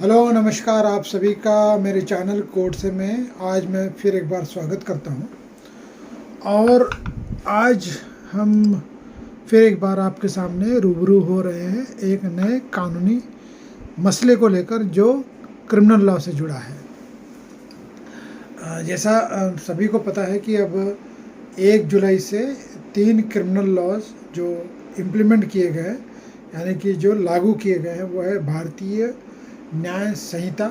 Hello नमस्कार आप सभी का मेरे चैनल कोड से मैं फिर एक बार स्वागत करता हूं। और आज हम फिर एक बार आपके सामने रूबरू हो रहे हैं एक नए कानूनी मसले को लेकर जो क्रिमिनल लॉ से जुड़ा है। जैसा सभी को पता है कि अब 1 जुलाई से 3 क्रिमिनल लॉज जो इम्प्लीमेंट किए गए यानी कि जो लागू किए गए हैं वो है भारतीय न्याय संहिता,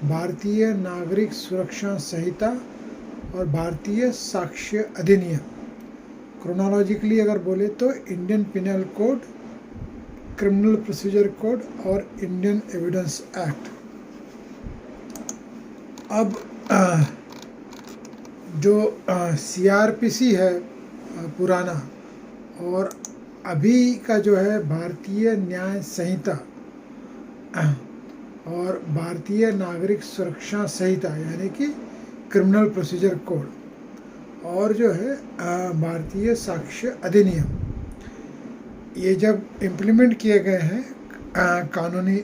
भारतीय नागरिक सुरक्षा संहिता और भारतीय साक्ष्य अधिनियम। क्रोनोलॉजिकली अगर बोले तो Indian penal code, criminal procedure code और इंडियन एविडेंस एक्ट। अब जो CRPC है पुराना और अभी का जो है भारतीय न्याय संहिता और भारतीय नागरिक सुरक्षा संहिता यानी कि क्रिमिनल प्रोसीजर कोड और जो है भारतीय साक्ष्य अधिनियम, ये जब इम्प्लीमेंट किए गए हैं कानूनी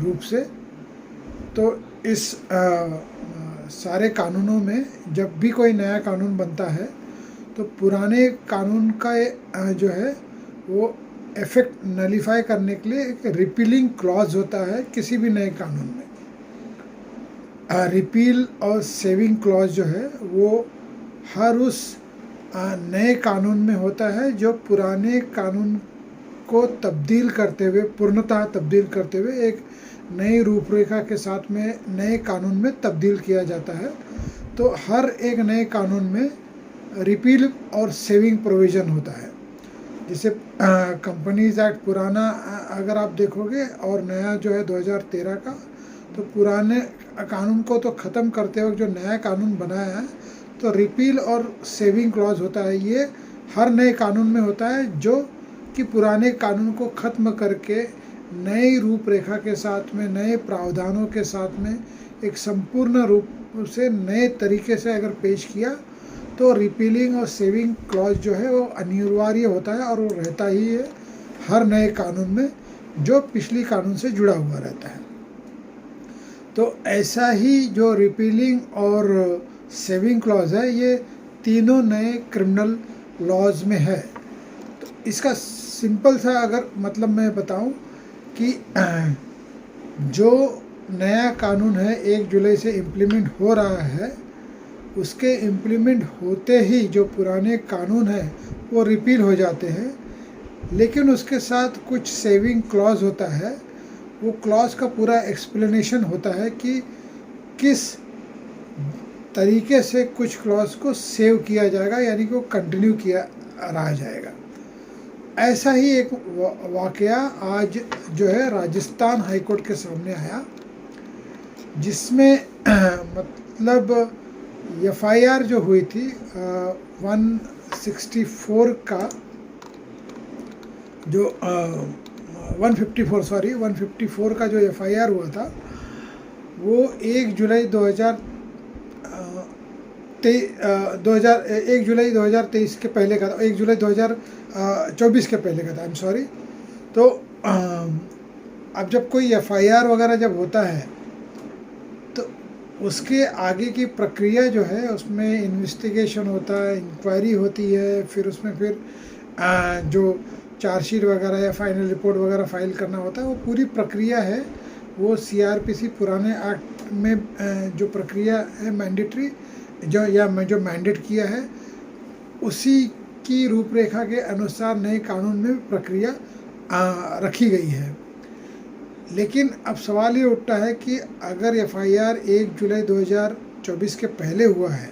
रूप से, तो इस सारे कानूनों में जब भी कोई नया कानून बनता है तो पुराने कानून का जो है वो इफेक्ट नलीफाई करने के लिए एक रिपीलिंग क्लॉज होता है किसी भी नए कानून में। रिपील और सेविंग क्लॉज जो है वो हर उस नए कानून में होता है जो पुराने कानून को तब्दील करते हुए, पूर्णतः तब्दील करते हुए एक नई रूपरेखा के साथ में नए कानून में तब्दील किया जाता है। तो हर एक नए कानून में रिपील और सेविंग प्रोविज़न होता है। जैसे कंपनीज एक्ट पुराना अगर आप देखोगे और नया जो है 2013 का, तो पुराने कानून को तो ख़त्म करते वक्त जो नया कानून बनाया है तो रिपील और सेविंग क्लॉज होता है। ये हर नए कानून में होता है जो कि पुराने कानून को ख़त्म करके नई रूपरेखा के साथ में, नए प्रावधानों के साथ में एक संपूर्ण रूप से नए तरीके से अगर पेश किया तो रिपीलिंग और सेविंग क्लॉज जो है वो अनिवार्य होता है और वो रहता ही है हर नए कानून में जो पिछली कानून से जुड़ा हुआ रहता है। तो ऐसा ही जो रिपीलिंग और सेविंग क्लॉज है ये तीनों नए क्रिमिनल लॉज में है। तो इसका सिंपल सा अगर मतलब मैं बताऊं कि जो नया कानून है 1 जुलाई से इम्प्लीमेंट हो रहा है, उसके इम्प्लीमेंट होते ही जो पुराने कानून हैं वो रिपील हो जाते हैं, लेकिन उसके साथ कुछ सेविंग क्लॉज होता है। वो क्लॉज का पूरा एक्सप्लेनेशन होता है कि किस तरीके से कुछ क्लॉज को सेव किया जाएगा, यानी कि वो कंटिन्यू किया रहा जाएगा। ऐसा ही एक वाकया आज जो है राजस्थान हाईकोर्ट के सामने आया, जिसमें मतलब FIR जो हुई थी 164 का जो 154 का जो FIR हुआ था वो 1 जुलाई 2023 के पहले का था, 1 जुलाई 2024 के पहले का था, सॉरी। तो अब जब कोई FIR वगैरह जब होता है तो उसके आगे की प्रक्रिया जो है उसमें इन्वेस्टिगेशन होता है, इंक्वायरी होती है, फिर उसमें फिर जो चार्जशीट वगैरह या फाइनल रिपोर्ट वगैरह फाइल करना होता है, वो पूरी प्रक्रिया है वो CRPC पुराने एक्ट में जो प्रक्रिया है मैंडेटरी जो मैंडेट किया है उसी की रूपरेखा के अनुसार नए कानून में प्रक्रिया रखी गई है। लेकिन अब सवाल ये उठता है कि अगर FIR 1 जुलाई 2024 के पहले हुआ है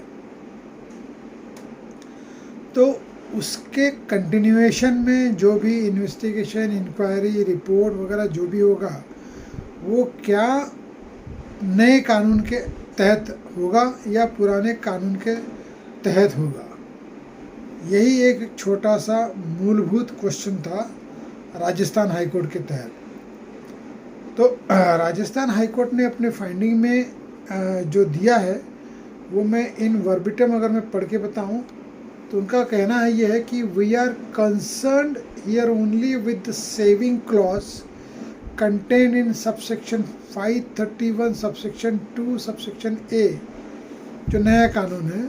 तो उसके कंटिन्यूएशन में जो भी इन्वेस्टिगेशन, इंक्वायरी, रिपोर्ट वगैरह जो भी होगा वो क्या नए कानून के तहत होगा या पुराने कानून के तहत होगा। यही एक छोटा सा मूलभूत क्वेश्चन था राजस्थान हाईकोर्ट के तहत। तो राजस्थान हाईकोर्ट ने अपने फाइंडिंग में जो दिया है वो मैं इन वर्बिटम अगर मैं पढ़ के बताऊँ तो उनका कहना है ये है कि we are concerned here only with the saving clause contained in subsection 531 subsection 2 subsection A जो नया कानून है,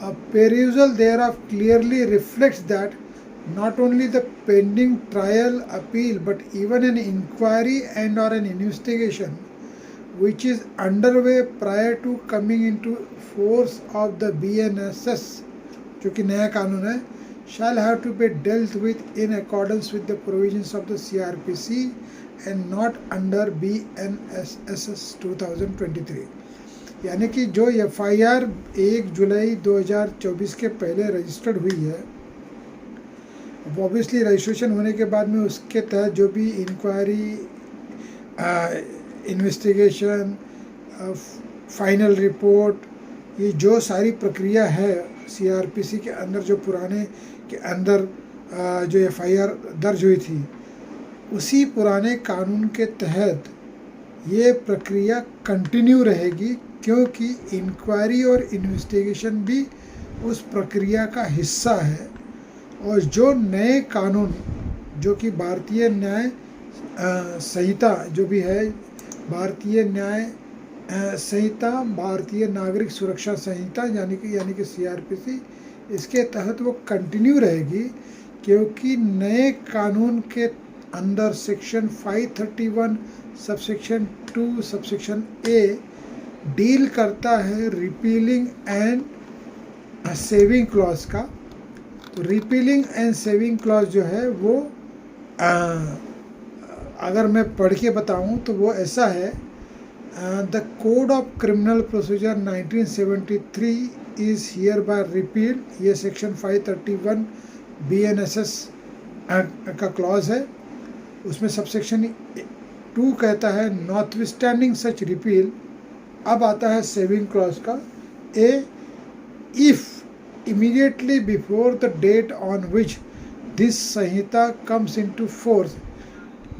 a perusal thereof clearly reflects that not only the pending trial appeal but even an inquiry and or an investigation which is underway prior to coming into force of the BNSS जो कि नया कानून है, shall have to be dealt with in accordance with the provisions of the CRPC and not under BNSS 2023। यानी कि जो FIR 1 जुलाई 2024 के पहले रजिस्टर्ड हुई है, ऑब्वियसली रजिस्ट्रेशन होने के बाद में उसके तहत जो भी इंक्वायरी, इन्वेस्टिगेशन, फाइनल रिपोर्ट, ये जो सारी प्रक्रिया है CRPC के अंदर, जो पुराने के अंदर जो FIR दर्ज हुई थी, उसी पुराने कानून के तहत ये प्रक्रिया कंटिन्यू रहेगी, क्योंकि इंक्वायरी और इन्वेस्टिगेशन भी उस प्रक्रिया का हिस्सा है। और जो नए कानून जो कि भारतीय न्याय संहिता जो भी है, भारतीय न्याय संहिता, भारतीय नागरिक सुरक्षा संहिता यानी कि CRPC, इसके तहत वो कंटिन्यू रहेगी, क्योंकि नए कानून के अंदर section 531 subsection 2 subsection A deal करता है रिपीलिंग एंड सेविंग क्लॉज का। तो रिपीलिंग एंड सेविंग क्लॉज जो है वो अगर मैं पढ़ के बताऊं तो वो ऐसा है, the code of criminal procedure 1973 is here bye repeal, ये सेक्शन 531 BNSS का क्लॉज है। उसमें सबसेक्शन 2 कहता है नॉटविथस्टैंडिंग सच रिपील। अब आता है सेविंग क्लॉज का, a if immediately before the date on which this संहिता comes into force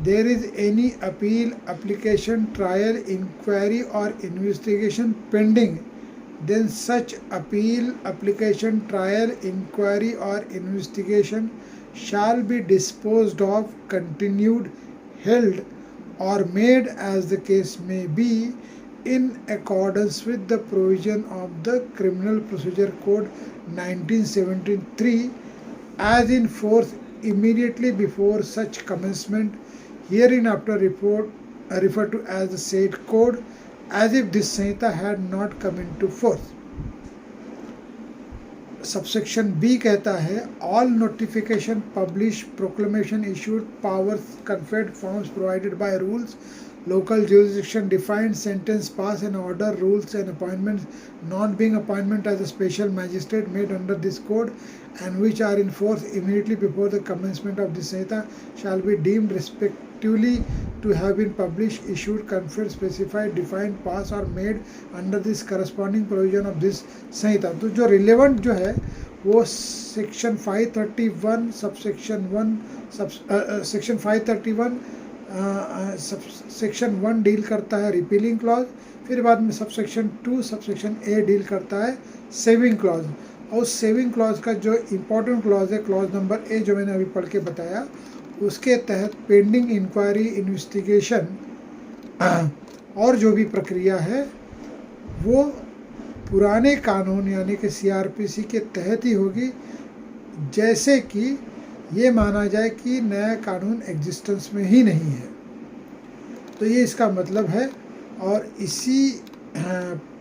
there is any appeal, application, trial, inquiry or investigation pending, then such appeal, application, trial, inquiry or investigation shall be disposed of, continued, held or made as the case may be in accordance with the provision of the Criminal Procedure Code 1973 as in force immediately before such commencement hereinafter referred to as the said code, as if this Sanhita had not come into force। Subsection B कहता है all notification, publish, proclamation issued, powers conferred, forms provided by rules, local jurisdiction defined, sentence pass and order, rules and appointments not being appointment as a special magistrate made under this code and which are in force immediately before the commencement of this Sanhita shall be deemed respectively to have been published, issued, conferred, specified, defined, passed or made under this corresponding provision of this Sanhita। तो जो relevant जो है वो section 531 subsection 1 section 531 section 1 deal करता है repealing clause, फिर बाद में सबसेक्शन 2 सबसेक्शन A डील करता है सेविंग क्लॉज। और सेविंग क्लॉज का जो इम्पोर्टेंट क्लॉज है, क्लॉज नंबर A जो मैंने अभी पढ़ के बताया, उसके तहत पेंडिंग इंक्वायरी, इन्वेस्टिगेशन और जो भी प्रक्रिया है वो पुराने कानून यानी कि CRPC के तहत ही होगी, जैसे कि ये माना जाए कि नया कानून एग्जिस्टेंस में ही नहीं है। तो ये इसका मतलब है। और इसी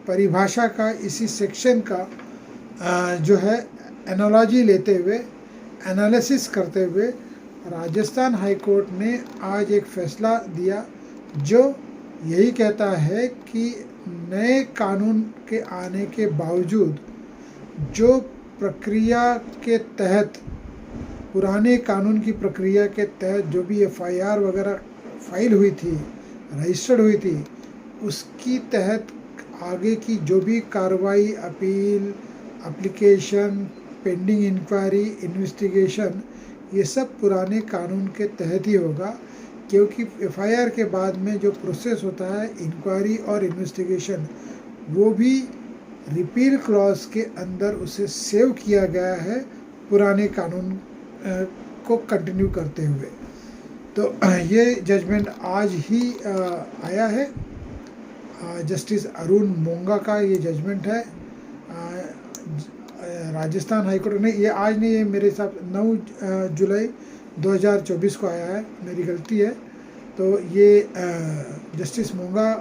परिभाषा का, इसी सेक्शन का जो है एनालॉजी लेते हुए, एनालिसिस करते हुए राजस्थान हाई कोर्ट ने आज एक फ़ैसला दिया जो यही कहता है कि नए कानून के आने के बावजूद जो प्रक्रिया के तहत, पुराने कानून की प्रक्रिया के तहत जो भी FIR वगैरह फाइल हुई थी, रजिस्टर्ड हुई थी, उसकी तहत आगे की जो भी कार्रवाई, appeal, application, pending inquiry, investigation, ये सब पुराने कानून के तहत ही होगा, क्योंकि FIR के बाद में जो प्रोसेस होता है इंक्वायरी और इन्वेस्टिगेशन, वो भी रिपील क्लॉज के अंदर उसे सेव किया गया है पुराने कानून को कंटिन्यू करते हुए। तो ये जजमेंट आज ही आया है। जस्टिस अरुण मोंगा का ये जजमेंट है राजस्थान हाईकोर्ट ने। ये आज नहीं, ये मेरे हिसाब 9 जुलाई 2024 को आया है, मेरी गलती है। तो ये जस्टिस मोंगा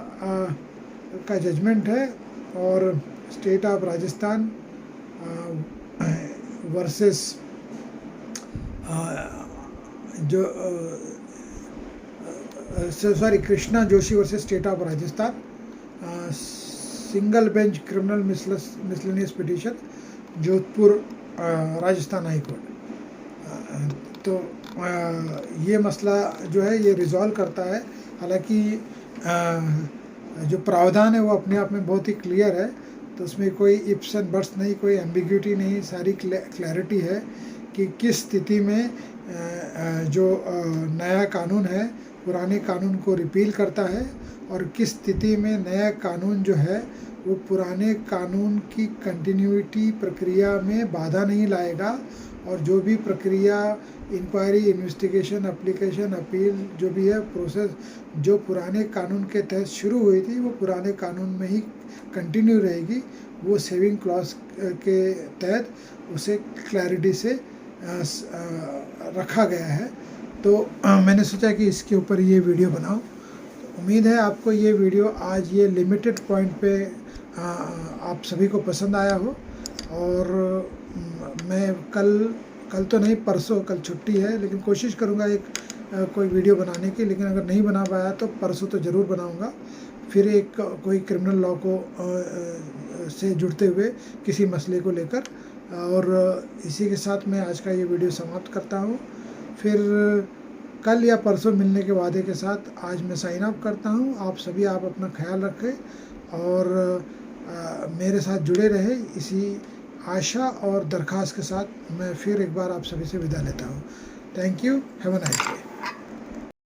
का जजमेंट है और स्टेट ऑफ राजस्थान वर्सेस जो sorry Krishna Joshi versus state of Rajasthan, single bench criminal miscellaneous petition, Jodhpur Rajasthan high court. तो ये मसला जो है ये रिजॉल्व करता है। हालांकि जो प्रावधान है वो अपने आप में बहुत ही क्लियर है, तो उसमें कोई इफ्स एंड बट्स नहीं, कोई एम्बिग्यूटी नहीं, सारी क्लैरिटी है कि किस स्थिति में जो नया कानून है पुराने कानून को रिपील करता है और किस स्थिति में नया कानून जो है वो पुराने कानून की कंटिन्यूटी प्रक्रिया में बाधा नहीं लाएगा, और जो भी प्रक्रिया इंक्वायरी, इन्वेस्टिगेशन, एप्लीकेशन, अपील जो भी है प्रोसेस जो पुराने कानून के तहत शुरू हुई थी वो पुराने कानून में ही कंटिन्यू रहेगी। वो सेविंग क्लॉज के तहत उसे क्लैरिटी से रखा गया है। तो मैंने सोचा कि इसके ऊपर ये वीडियो बनाऊं। तो उम्मीद है आपको ये वीडियो आज ये लिमिटेड पॉइंट पे आप सभी को पसंद आया हो। और मैं कल तो नहीं, परसों, कल छुट्टी है, लेकिन कोशिश करूँगा एक कोई वीडियो बनाने की। लेकिन अगर नहीं बना पाया तो परसों तो ज़रूर बनाऊँगा, फिर एक कोई क्रिमिनल लॉ को से जुड़ते हुए किसी मसले को लेकर। और इसी के साथ मैं आज का ये वीडियो समाप्त करता हूँ। फिर कल या परसों मिलने के वादे के साथ आज मैं साइन अप करता हूँ। आप सभी अपना ख्याल रखें और मेरे साथ जुड़े रहे, इसी आशा और दरख्वास्त के साथ मैं फिर एक बार आप सभी से विदा लेता हूँ। Thank you, have a nice day.